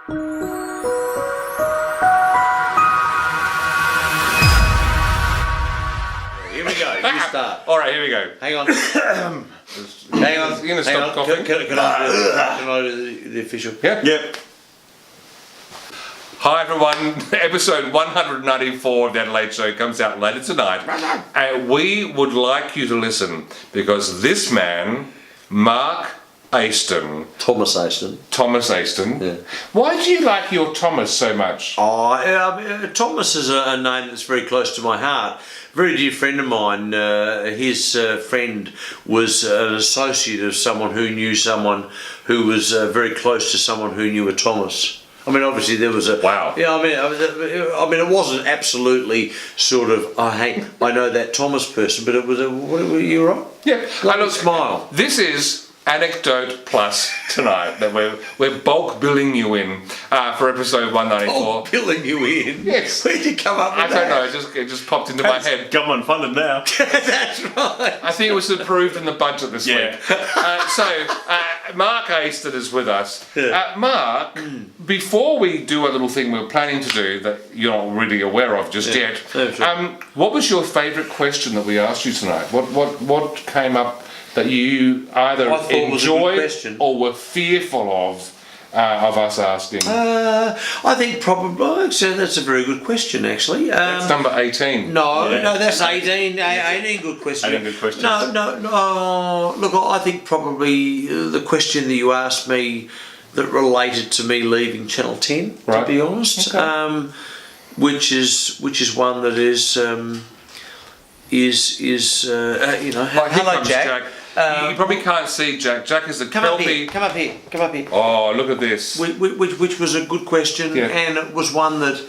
Here we go. You start. All right, here we go. Hang on. Hang on. You're gonna stop coughing. Can I do the official? Yep. Hi everyone, episode 194 of the Adelaide Show comes out later tonight. And we would like you to listen because this man, Mark Aiston. Thomas Aiston. Yeah. Why do you like your Thomas so much? Thomas is a name that's very close to my heart. Very dear friend of mine, his friend was an associate of someone who knew someone who was very close to someone who knew a Thomas. I mean, obviously there was a... Wow. Yeah, I mean, it wasn't absolutely sort of, I know that Thomas person, but it was a... Were you right? Yeah. Look, smile. This is Anecdote Plus tonight that we're bulk billing you in for episode 194. Bulk billing you in? Yes. Where'd you come up with that? I don't know, it just popped into my head. Government funded now. That's right. I think it was approved in the budget this week. So, Mark Aiston is with us. Mark, before we do a little thing we're planning to do that you're not really aware of just yet, what was your favourite question that we asked you tonight? What came up that you either enjoyed or were fearful of us asking? I think probably, that's a very good question actually. That's number 18. No, that's 18. 18 good question. 18 good questions. No. Look, I think probably the question that you asked me that related to me leaving Channel 10, to be honest, which is one that is hello Jack. You probably can't see Jack. Jack is a kelpie. Come up here. Oh, look at this. Which was a good question, and it was one that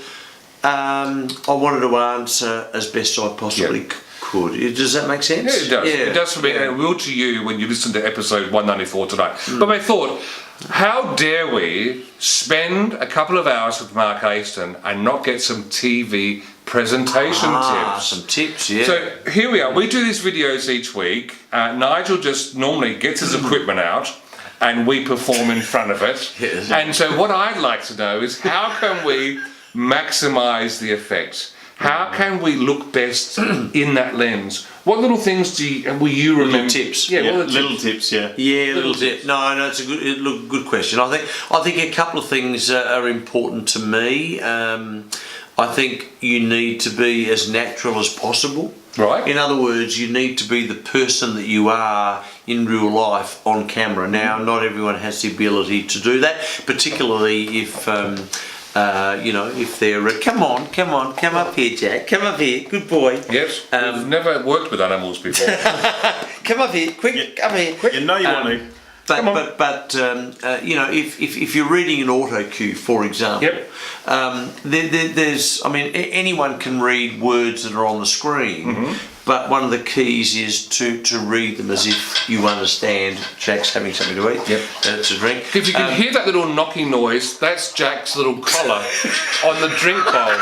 I wanted to answer as best I possibly could. Does that make sense? Yeah, it does. It does for me, and it will to you when you listen to episode 194 tonight. But I thought, how dare we spend a couple of hours with Mark Aiston and not get some TV presentation tips? Some tips, yeah. So here we are. We do these videos each week. Nigel just normally gets his equipment out and we perform in front of it. Yes. And so what I'd like to know is how can we maximise the effect? How can we look best in that lens? What little things will you remember? Little tips. Yeah, little tips. Yeah, little tip. No, it's a good question. I think a couple of things are important to me. I think you need to be as natural as possible. Right. In other words, you need to be the person that you are in real life on camera. Now, not everyone has the ability to do that, particularly if if they're come up here, Jack, come up here, good boy. Yes, we've never worked with animals before. Come up here, quick, come here, quick. You know you want to. But if you're reading an auto cue, for example, there's anyone can read words that are on the screen, but one of the keys is to read them as if you understand Jack's having something to eat. To drink. If you can hear that little knocking noise, that's Jack's little collar on the drink bowl,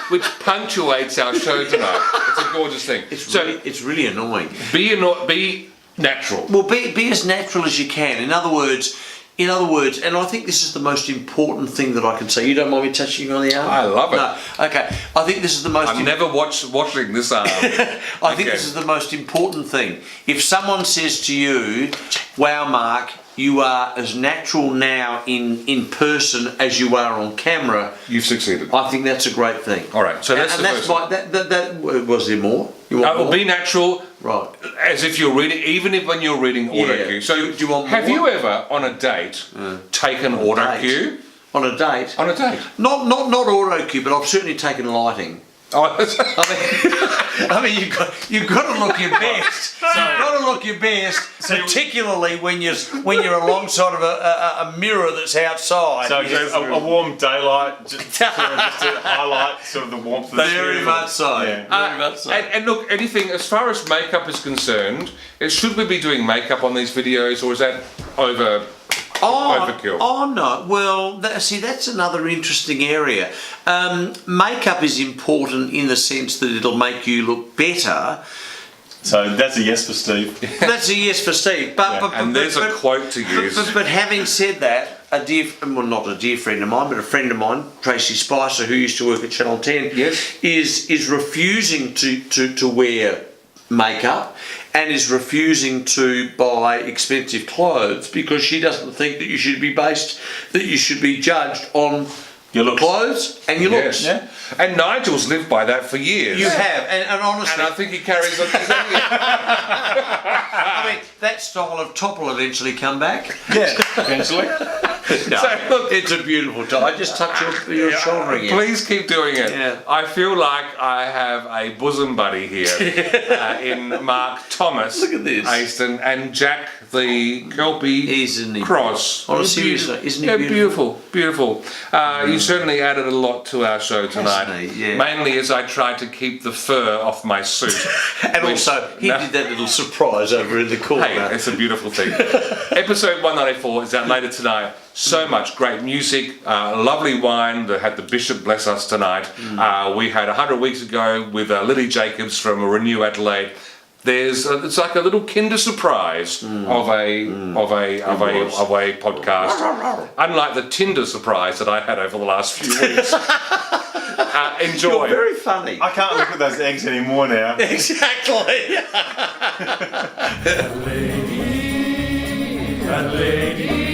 which punctuates our show tonight. It's a gorgeous thing. It's really annoying. Be natural. Well, be as natural as you can. In other words, and I think this is the most important thing that I can say. You don't mind me touching on the arm? I love it. No. Okay. I think this is the most... I've never washing this arm. I think this is the most important thing. If someone says to you, wow, Mark, you are as natural now in person as you are on camera, you've succeeded. I think that's a great thing. All right. So that's was there more? You want more? Be natural. Right. As if you're reading, even if when you're reading auto cue. So do you want more? Have you ever on a date taken auto cue? On a date? On a date. Not auto cue, but I've certainly taken lighting. I mean, you've got to look your best. You've got to look your best, particularly when you're alongside of a mirror that's outside. So a warm daylight just to highlight sort of the warmth of the Very much so. Yeah. Very much so. And look, anything as far as makeup is concerned, should we be doing makeup on these videos, or is that overkill? Oh no. Well, that's another interesting area. Makeup is important in the sense that it'll make you look better. So that's a yes for Steve. That's a yes for Steve. But and there's a quote to use. But having said that, not a dear friend of mine, but a friend of mine, Tracy Spicer, who used to work at Channel 10, Yes. is refusing to wear makeup and is refusing to buy expensive clothes because she doesn't think that you should be judged on Your looks. clothes and your looks. Yeah. And Nigel's lived by that for years. You have, and honestly, And I think he carries on. I mean, that style of top will eventually come back. Yeah, eventually. No, So, look- it's a beautiful top. I just touch your shoulder again. Please keep doing it. Yeah. I feel like I have a bosom buddy here in Mark Thomas. Look at this. Aiston and Jack the Kelpie Isn't he? Cross. On a They're serious beautiful. note, isn't he Yeah, beautiful? beautiful. You certainly added a lot to our show tonight. Hasn't he? Yeah. Mainly as I tried to keep the fur off my suit. And which- also, he no. did that little surprise over in the corner. Hey, it's a beautiful thing. Episode 194 is out later tonight. So much great music, lovely wine that had the Bishop bless us tonight. We had 100 weeks ago with Lily Jacobs from Renew Adelaide. It's like a little Kinder surprise of a podcast. Unlike the Tinder surprise that I had over the last few weeks. Enjoy. You're very funny. I can't look at those eggs anymore now. Exactly. That lady